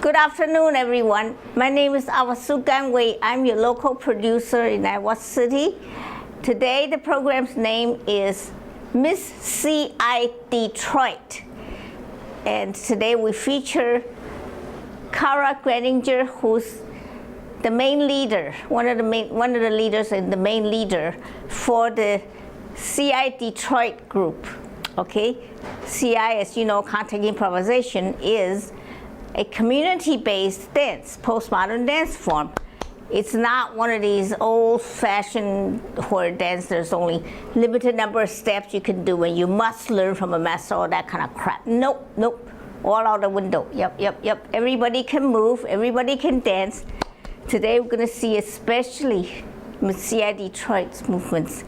Good afternoon, everyone. My name is Awasugan Wei. I'm your local producer in Iowa City. Today, the program's name is Miss CI Detroit. And today we feature Kara Granninger, who's the main leader, one of the leaders and the main leader for the CI Detroit group. Okay, CI, as you know, contact improvisation is a community-based dance, postmodern dance form. It's not one of these old-fashioned where dance there's only limited number of steps you can do and you must learn from a master, all that kind of crap. Nope, nope, all out the window. Yep. Everybody can move, everybody can dance. Today we're gonna see especially Miss CI Detroit's movements.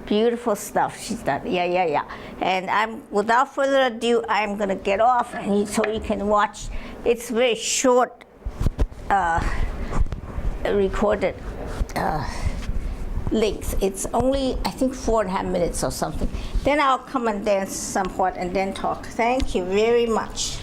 Beautiful stuff she's done. Yeah. And without further ado, I'm gonna get off so you can watch. It's very short, recorded links. It's only, I think, 4.5 minutes or something. Then I'll come and dance somewhat and then talk. Thank you very much.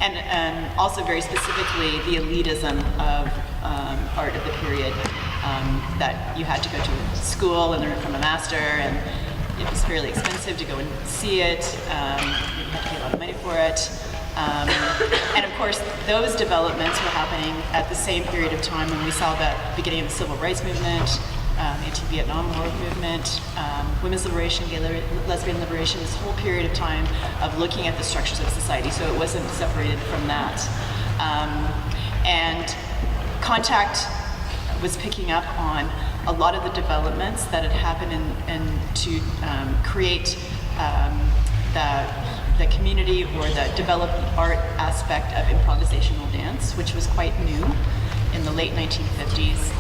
and also very specifically the elitism of art of the period, that you had to go to school and learn from a master, and it was fairly expensive to go and see it. You had to pay a lot of money for it. And of course, those developments were happening at the same period of time when we saw the beginning of the civil rights movement, the anti-Vietnam War movement, women's liberation, lesbian liberation, this whole period of time of looking at the structures of society, so it wasn't separated from that. And Contact was picking up on a lot of the developments that had happened to create the community or the developed art aspect of improvisational dance, which was quite new in the late 1950s,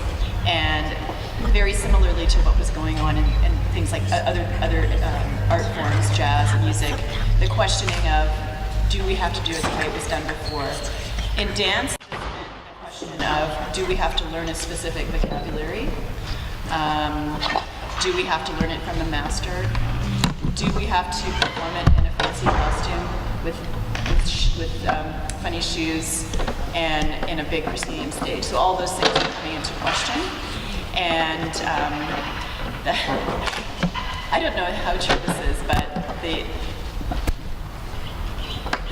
and very similarly to what was going on in things like other art forms, jazz, music, the questioning of, do we have to do it the way it was done before? In dance, the question of, do we have to learn a specific vocabulary? Do we have to learn it from a master? Do we have to perform it in a fancy costume with funny shoes and in a big proscenium stage? So all those things are coming into question. And I don't know how true this is, but the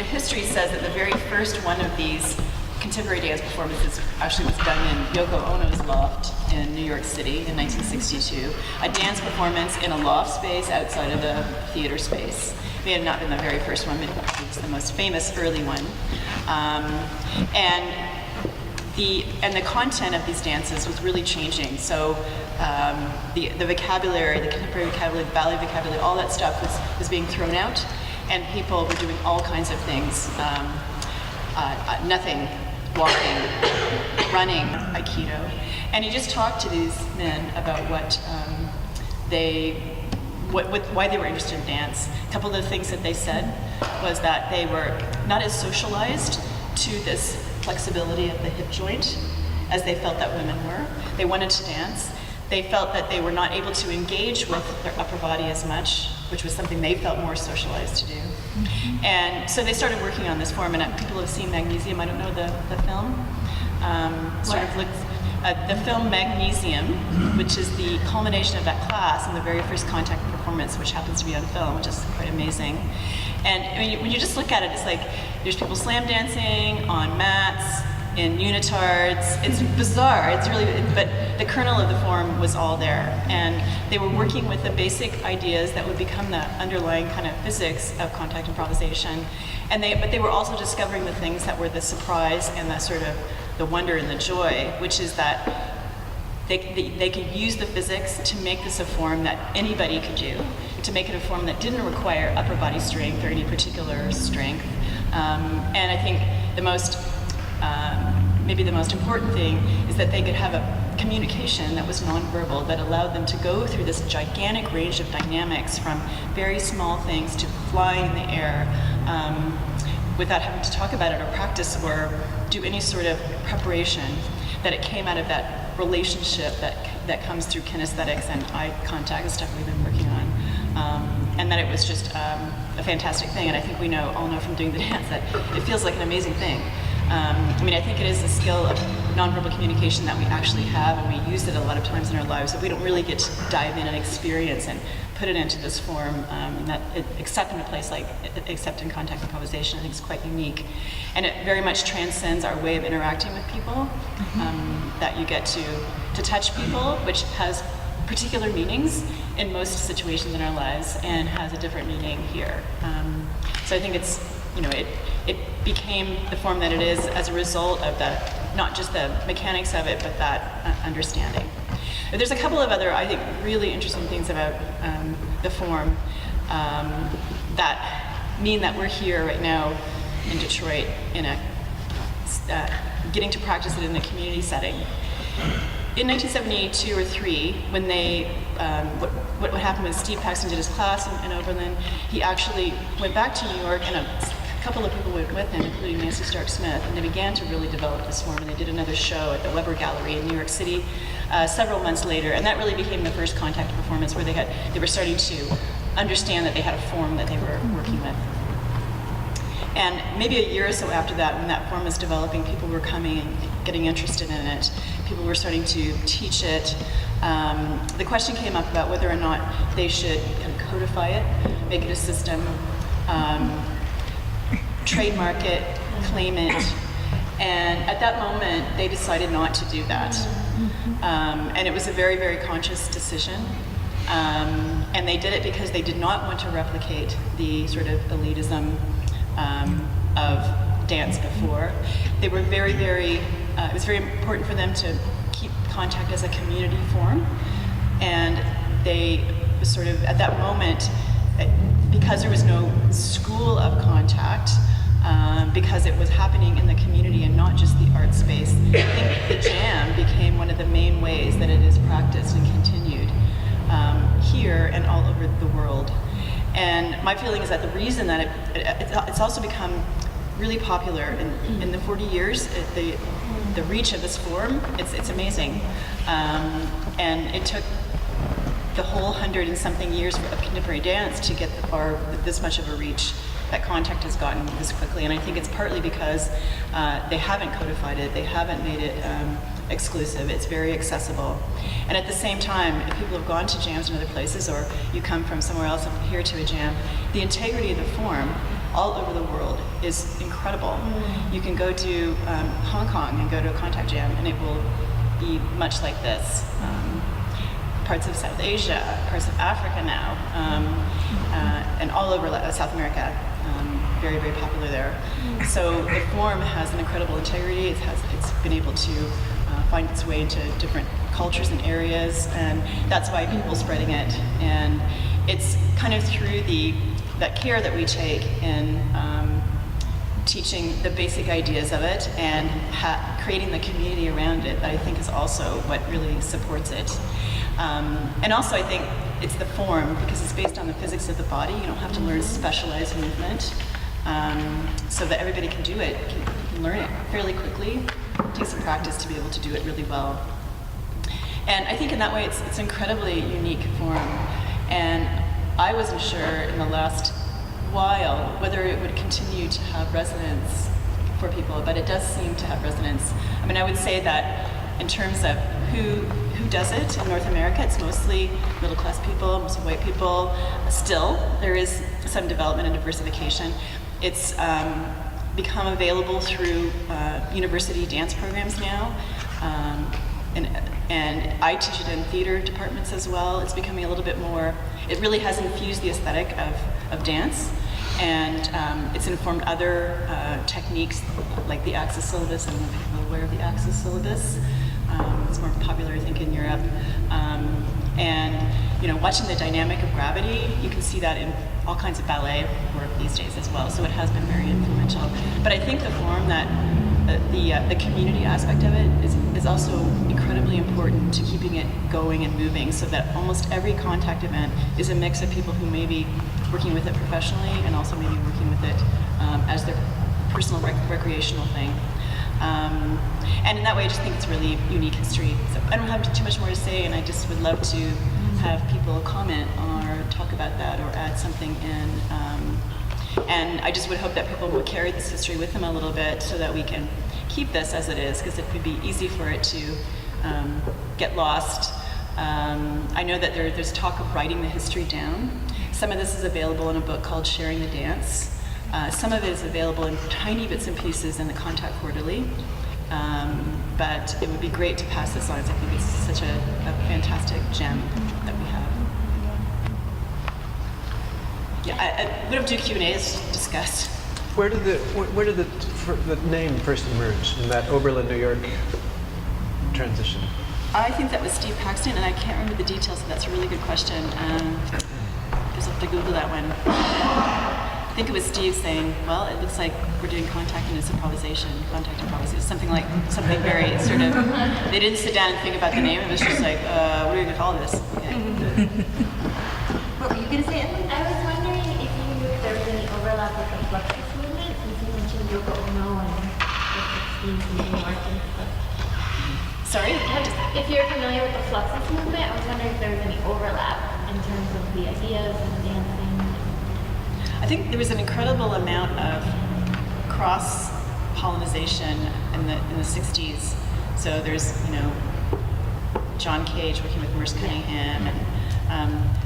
history says that the very first one of these contemporary dance performances actually was done in Yoko Ono's loft in New York City in 1962. A dance performance in a loft space outside of the theater space. It may have not been the very first one, but it was the most famous early one. And the content of these dances was really changing. So the vocabulary, the contemporary vocabulary, the ballet vocabulary, all that stuff was being thrown out, and people were doing all kinds of things. Nothing, walking, running, Aikido. And he just talked to these men about why they were interested in dance. A couple of the things that they said was that they were not as socialized to this flexibility of the hip joint as they felt that women were. They wanted to dance. They felt that they were not able to engage with their upper body as much, which was something they felt more socialized to do. Mm-hmm. And so they started working on this form, and people have seen Magnesium. I don't know the film. The film Magnesium, which is the culmination of that class and the very first Contact performance, which happens to be on film, which is quite amazing. And I mean, when you just look at it, it's like there's people slam dancing on mats, in unitards. It's bizarre. It's really, but the kernel of the form was all there, and they were working with the basic ideas that would become the underlying kind of physics of contact improvisation. But they were also discovering the things that were the surprise and the sort of the wonder and the joy, which is that they could use the physics to make this a form that anybody could do, to make it a form that didn't require upper body strength or any particular strength. And I think maybe the most important thing is that they could have a communication that was nonverbal, that allowed them to go through this gigantic range of dynamics, from very small things to flying in the air, without having to talk about it or practice or do any sort of preparation, that it came out of that relationship that comes through kinesthetics and eye contact, the stuff we've been working on. And that it was just a fantastic thing. And I think we all know from doing the dance that it feels like an amazing thing. I mean, I think it is a skill of nonverbal communication that we actually have, and we use it a lot of times in our lives, that we don't really get to dive in and experience and put it into this form, except in a place like, except in contact improvisation. I think it's quite unique. And it very much transcends our way of interacting with people, that you get to touch people, which has particular meanings in most situations in our lives and has a different meaning here. So I think it's, it became the form that it is as a result of not just the mechanics of it, but that understanding. But there's a couple of other, I think, really interesting things about the form that mean that we're here right now in Detroit getting to practice it in a community setting. In 1972 or 3, when what happened was Steve Paxton did his class in Oberlin. He actually went back to New York, and a couple of people went with him, including Nancy Stark Smith, and they began to really develop this form. And they did another show at the Weber Gallery in New York City several months later, and that really became the first contact performance where they were starting to understand that they had a form that they were working with. And maybe a year or so after that, when that form was developing, people were coming and getting interested in it. People were starting to teach it. The question came up about whether or not they should kind of codify it, make it a system, trademark it, claim it. And at that moment, they decided not to do that. And it was a very, very conscious decision. And they did it because they did not want to replicate the sort of elitism of dance before. They were very, very, it was very important for them to keep contact as a community form. And they sort of, at that moment, because there was no school of contact, because it was happening in the community and not just the art space, I think the jam became one of the main ways that it is practiced and continued here and all over the world. And my feeling is that the reason that it's also become really popular in the 40 years, the reach of this form, it's amazing. And it took the whole 100 and something years of contemporary dance to get this much of a reach that contact has gotten this quickly. And I think it's partly because they haven't codified it, they haven't made it exclusive, it's very accessible. And at the same time, if people have gone to jams in other places, or you come from somewhere else up here to a jam, the integrity of the form all over the world is incredible. You can go to Hong Kong and go to a contact jam, and it will be much like this. Parts of South Asia, parts of Africa now, and all over South America. Very, very popular there. So the form has an incredible integrity. It's been able to find its way into different cultures and areas, and that's why people are spreading it. And it's kind of through that care that we take in teaching the basic ideas of it and creating the community around it that I think is also what really supports it. And also I think it's the form, because it's based on the physics of the body. You don't have to learn specialized movement, so that everybody can do it. You can learn it fairly quickly. It takes some practice to be able to do it really well. And I think in that way it's incredibly unique form. And I wasn't sure in the last while whether it would continue to have resonance for people, but it does seem to have resonance. I mean, I would say that in terms of who does it in North America, it's mostly middle-class people, mostly white people. Still, there is some development and diversification. It's become available through university dance programs now, and I teach it in theater departments as well. It's becoming a little bit more, it really has infused the aesthetic of dance, and it's informed other techniques like the axis syllabus, and people are aware of the axis syllabus. It's more popular, I think, in Europe. And watching the dynamic of gravity, you can see that in all kinds of ballet work these days as well. So it has been very influential. But I think the form that the community aspect of it is also incredibly important to keeping it going and moving, so that almost every contact event is a mix of people who may be working with it professionally and also maybe working with it as their personal recreational thing. And in that way, I just think it's really unique history. So I don't have too much more to say, and I just would love to have people comment or talk about that or add something in. And I just would hope that people will carry this history with them a little bit, so that we can keep this as it is, because it would be easy for it to get lost. I know that there's talk of writing the history down. Some of this is available in a book called Sharing the Dance. Some of it is available in tiny bits and pieces in the Contact Quarterly. But it would be great to pass this on. I think it's such a fantastic gem that we have. Yeah, we don't do Q&As, discuss. Where did the name first emerge in that Oberlin, New York transition? I think that was Steve Paxton, and I can't remember the details, so that's a really good question. I guess I'll have to Google that one. I think it was Steve saying, well, it looks like we're doing contact and it's improvisation, contact improvisation, something very sort of, they didn't sit down and think about the name, it was just like, what are we going to call this? Okay. What were you going to say? I was wondering if you knew if there was any overlap with the Fluxus movement, since you mentioned Yoko Ono and the 60s and New York and stuff. Sorry? If you're familiar with the Fluxus movement, I was wondering if there was any overlap in terms of the ideas and dancing. I think there was an incredible amount of cross-pollination in the 60s. So there's, John Cage working with Merce Cunningham, and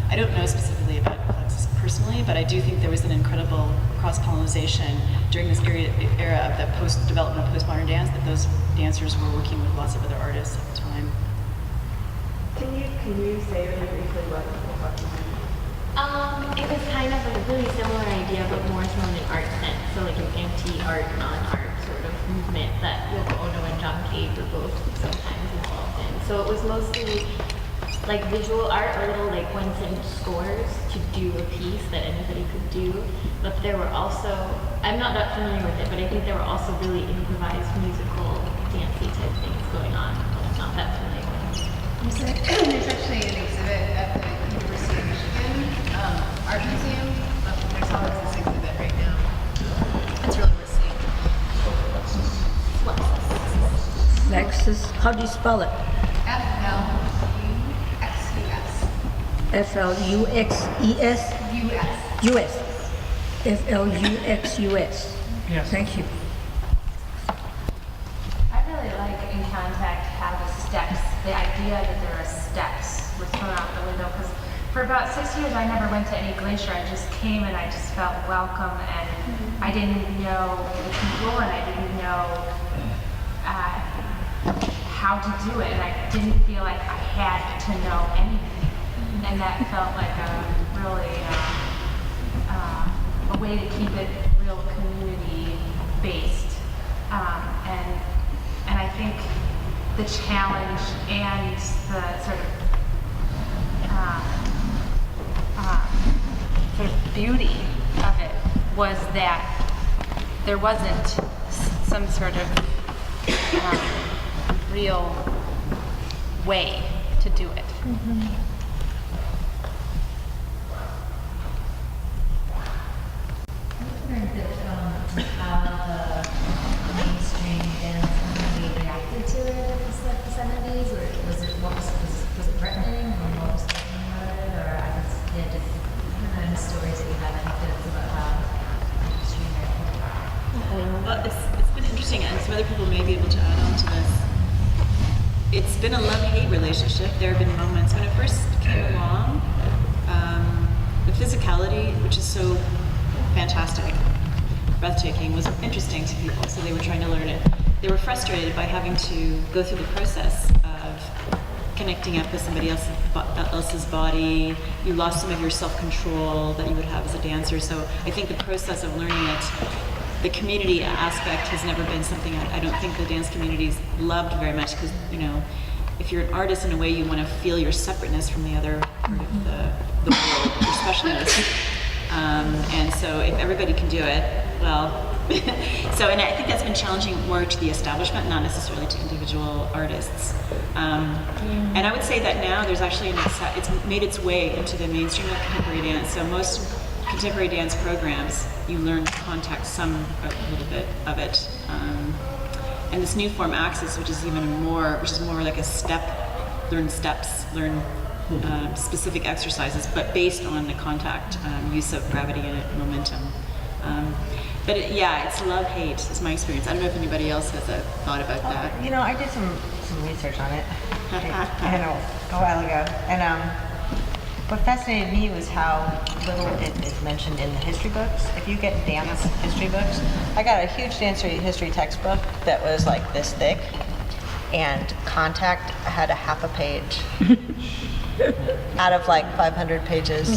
I don't know specifically about Plexus personally, but I do think there was an incredible cross-pollination during this era of the post-development of postmodern dance, that those dancers were working with lots of other artists at the time. Can you say really briefly what Plexus is? It was kind of a really similar idea, but more so in an art sense. So like an anti-art, non-art sort of movement that Yoko Ono and John Cage were both sometimes involved in. So it was mostly like visual art or little like one-sentence scores to do a piece that anybody could do. But there were also, I'm not that familiar with it, but I think there were also really improvised musical, dancey type things going on. I'm not that familiar with it. There's actually an exhibit at the University of Michigan Art Museum. There's always this exhibit right now. It's really worth seeing. Lexus, how do you spell it? F-L-U-X-U-S. F-L-U-X-E-S? U-S. U-S. F-L-U-X-U-S. Yes. Thank you. I really like in Contact how the steps, the idea that there are steps was thrown out the window, because for about 6 years I never went to any glacier. I just came and I just felt welcome, and I didn't know the people and I didn't know how to do it, and I didn't feel like I had to know anything, and that felt like a really a way to keep it real community based, and I think the challenge and the sort of beauty of it was that there wasn't some sort of real way to do it. How the mainstream dance community reacted to it in the 70s, or was it threatening, or what was threatening about it, or I guess just any stories that you have anecdotes about how mainstream reacted? Well, it's been interesting, and some other people may be able to add on to this. It's been a love-hate relationship. There have been moments when it first came along, the physicality, which is so fantastic, breathtaking, was interesting to people, so they were trying to learn it. They were frustrated by having to go through the process of connecting up with somebody else's body. You lost some of your self-control that you would have as a dancer, so I think the process of learning it, the community aspect has never been something I don't think the dance community's loved very much, because, if you're an artist, in a way you want to feel your separateness from the other part of the world, your specialness. And so if everybody can do it, well, and I think that's been challenging more to the establishment, not necessarily to individual artists. And I would say that now there's actually it's made its way into the mainstream of contemporary dance. So most contemporary dance programs, you learn contact a little bit of it. And this new form Axis, which is more like a learn steps, learn specific exercises, but based on the contact, use of gravity and momentum. But it's love-hate is my experience. I don't know if anybody else has a thought about that. I did some research on it a while ago, and what fascinated me was how little it is mentioned in the history books. If you get dance history books, I got a huge dance history textbook that was like this thick, and Contact had a half a page out of like 500 pages.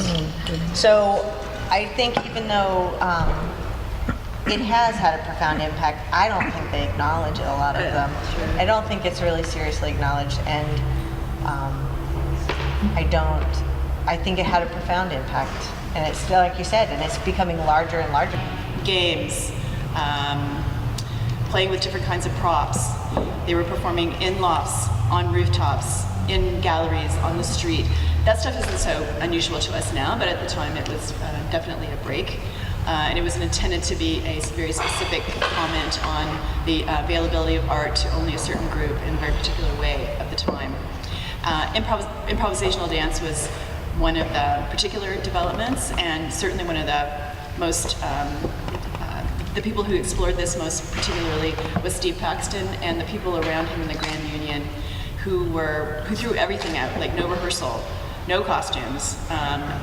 So I think even though it has had a profound impact, I don't think they acknowledge it, a lot of them. I don't think it's really seriously acknowledged, and I think it had a profound impact, and it's still, like you said, and it's becoming larger and larger. Games, playing with different kinds of props. They were performing in lofts, on rooftops, in galleries, on the street. That stuff isn't so unusual to us now, but at the time it was definitely a break. And it was intended to be a very specific comment on the availability of art to only a certain group in a very particular way of the time. Improvisational dance was one of the particular developments, and certainly one of the most the people who explored this most particularly was Steve Paxton and the people around him in the Grand Union who threw everything out, like no rehearsal, no costumes,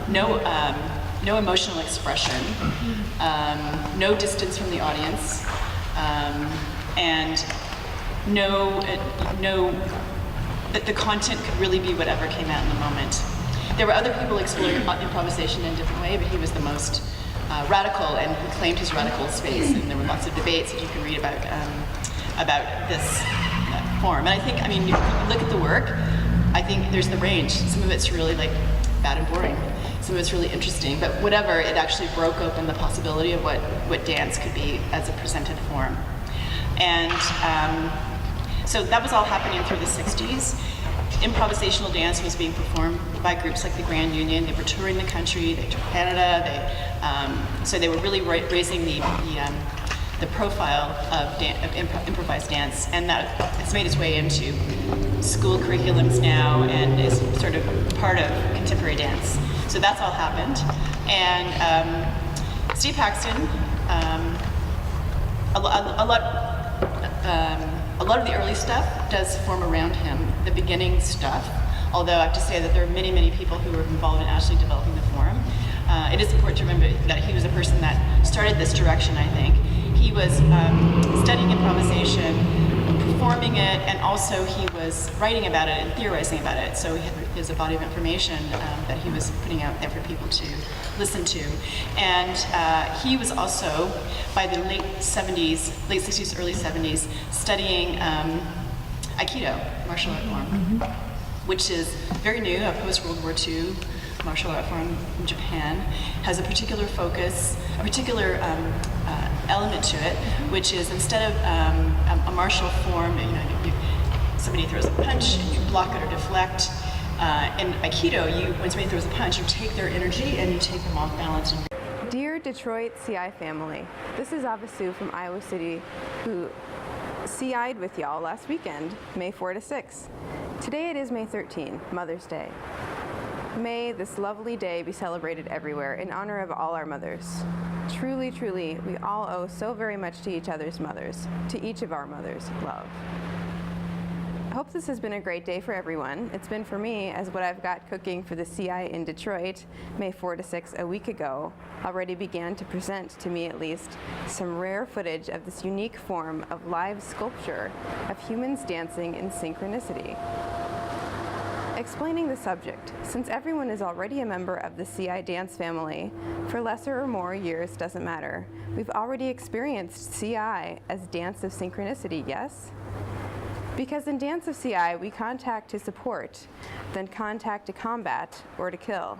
no emotional expression, no distance from the audience, and that the content could really be whatever came out in the moment. There were other people exploring improvisation in a different way, but he was the most radical, and he claimed his radical space, and there were lots of debates that you can read about this form. And I think, I mean, if you look at the work, I think there's the range. Some of it's really like bad and boring. Some of it's really interesting, but whatever, it actually broke open the possibility of what dance could be as a presented form. And so that was all happening through the 60s. Improvisational dance was being performed by groups like the Grand Union. They were touring the country, they toured Canada, so they were really raising the profile of improvised dance, and that has made its way into school curriculums now and is sort of part of contemporary dance. So that's all happened. And Steve Paxton, a lot of the early stuff does form around him, the beginning stuff, although I have to say that there are many, many people who were involved in actually developing the form. It is important to remember that he was a person that started this direction, I think. He was studying improvisation, performing it, and also he was writing about it and theorizing about it. So there's a body of information that he was putting out there for people to listen to. And he was also, by the late 60s, early 70s, studying Aikido, martial art form, which is very new, a post-World War II martial art form in Japan, has a particular focus, a particular element to it, which is instead of a martial form, somebody throws a punch and you block it or deflect. In Aikido, when somebody throws a punch, you take their energy and you take them off balance. Dear Detroit CI family, this is Avasu from Iowa City, who CI'd with y'all last weekend, May 4 to 6. Today it is May 13, Mother's Day. May this lovely day be celebrated everywhere in honor of all our mothers. Truly, truly, we all owe so very much to each other's mothers, to each of our mothers, love. I hope this has been a great day for everyone. It's been for me, as what I've got cooking for the CI in Detroit, May 4 to 6 a week ago, already began to present, to me at least, some rare footage of this unique form of live sculpture of humans dancing in synchronicity. Explaining the subject, since everyone is already a member of the CI dance family, for lesser or more years doesn't matter, we've already experienced CI as dance of synchronicity, yes? Because in dance of CI, we contact to support, then contact to combat or to kill.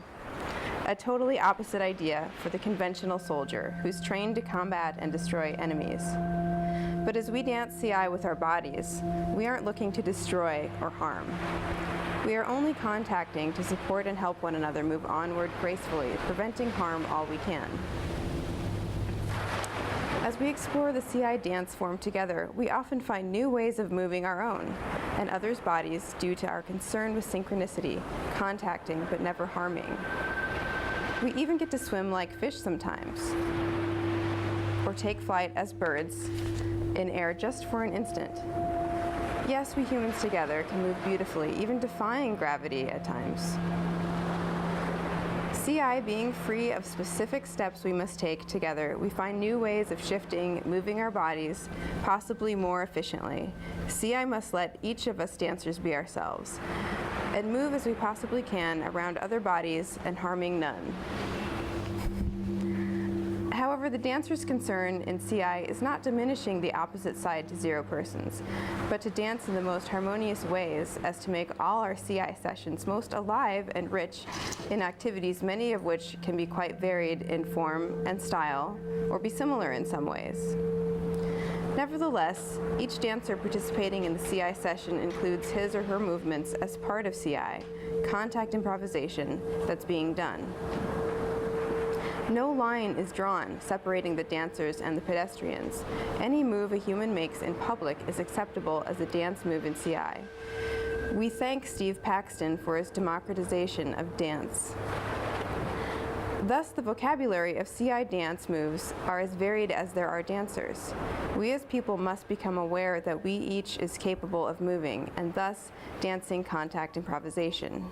A totally opposite idea for the conventional soldier who's trained to combat and destroy enemies. But as we dance CI with our bodies, we aren't looking to destroy or harm. We are only contacting to support and help one another move onward gracefully, preventing harm all we can. As we explore the CI dance form together, we often find new ways of moving our own and others' bodies due to our concern with synchronicity, contacting but never harming. We even get to swim like fish sometimes, or take flight as birds in air just for an instant. Yes, we humans together can move beautifully, even defying gravity at times. CI being free of specific steps we must take together, we find new ways of shifting, moving our bodies, possibly more efficiently. CI must let each of us dancers be ourselves and move as we possibly can around other bodies and harming none. However, the dancer's concern in CI is not diminishing the opposite side to zero persons, but to dance in the most harmonious ways as to make all our CI sessions most alive and rich in activities, many of which can be quite varied in form and style, or be similar in some ways. Nevertheless, each dancer participating in the CI session includes his or her movements as part of CI, contact improvisation, that's being done. No line is drawn separating the dancers and the pedestrians. Any move a human makes in public is acceptable as a dance move in CI. We thank Steve Paxton for his democratization of dance. Thus, the vocabulary of CI dance moves are as varied as there are dancers. We as people must become aware that we each is capable of moving, and thus dancing contact improvisation.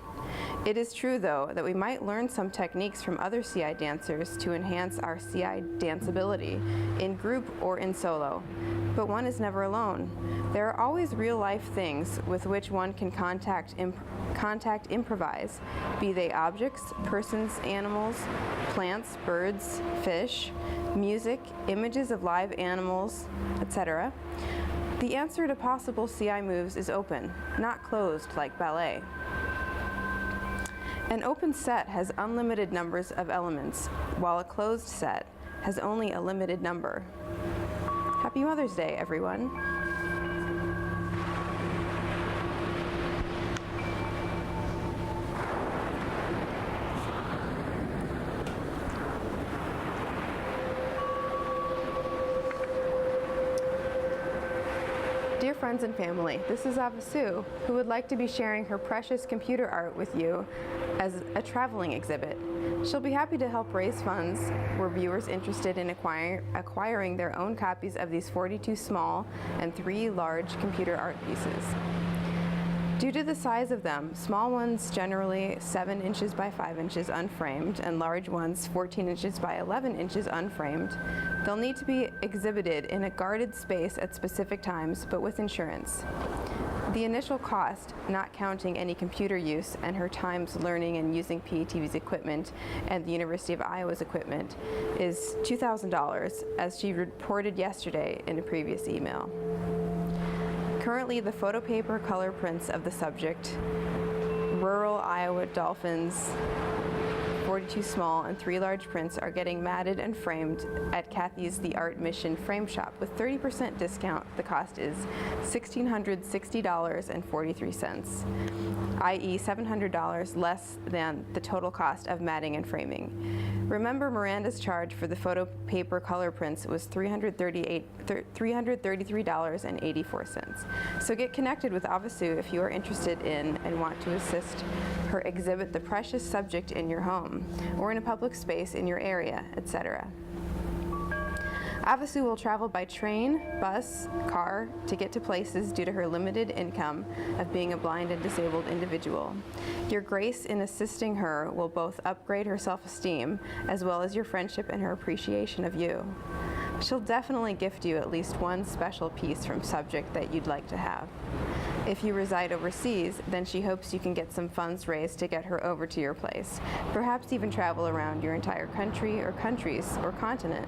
It is true, though, that we might learn some techniques from other CI dancers to enhance our CI danceability, in group or in solo. But one is never alone. There are always real-life things with which one can contact improvise, be they objects, persons, animals, plants, birds, fish, music, images of live animals, etc. The answer to possible CI moves is open, not closed like ballet. An open set has unlimited numbers of elements, while a closed set has only a limited number. Happy Mother's Day, everyone. Dear friends and family, this is Avasu, who would like to be sharing her precious computer art with you as a traveling exhibit. She'll be happy to help raise funds for viewers interested in acquiring their own copies of these 42 small and 3 large computer art pieces. Due to the size of them, small ones generally 7 inches by 5 inches unframed, and large ones 14 inches by 11 inches unframed, they'll need to be exhibited in a guarded space at specific times, but with insurance. The initial cost, not counting any computer use and her times learning and using PATV's equipment and the University of Iowa's equipment, is $2,000, as she reported yesterday in a previous email. Currently, the photo paper color prints of the subject, rural Iowa dolphins, 42 small and 3 large prints, are getting matted and framed at Kathy's The Art Mission Frame Shop. With 30% discount, the cost is $1,660.43, i.e. $700 less than the total cost of matting and framing. Remember, Miranda's charge for the photo paper color prints was $333.84. So get connected with Avasu if you are interested in and want to assist her exhibit the precious subject in your home or in a public space in your area, etc. Avasu will travel by train, bus, car to get to places due to her limited income of being a blind and disabled individual. Your grace in assisting her will both upgrade her self-esteem as well as your friendship and her appreciation of you. She'll definitely gift you at least one special piece from subject that you'd like to have. If you reside overseas, then she hopes you can get some funds raised to get her over to your place, perhaps even travel around your entire country or countries or continent.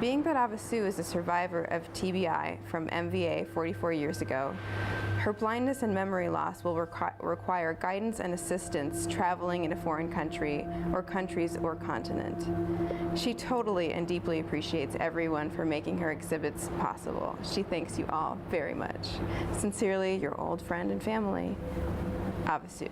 Being that Avasu is a survivor of TBI from MVA 44 years ago, her blindness and memory loss will require guidance and assistance traveling in a foreign country or countries or continent. She totally and deeply appreciates everyone for making her exhibits possible. She thanks you all very much. Sincerely, your old friend and family, Avasu.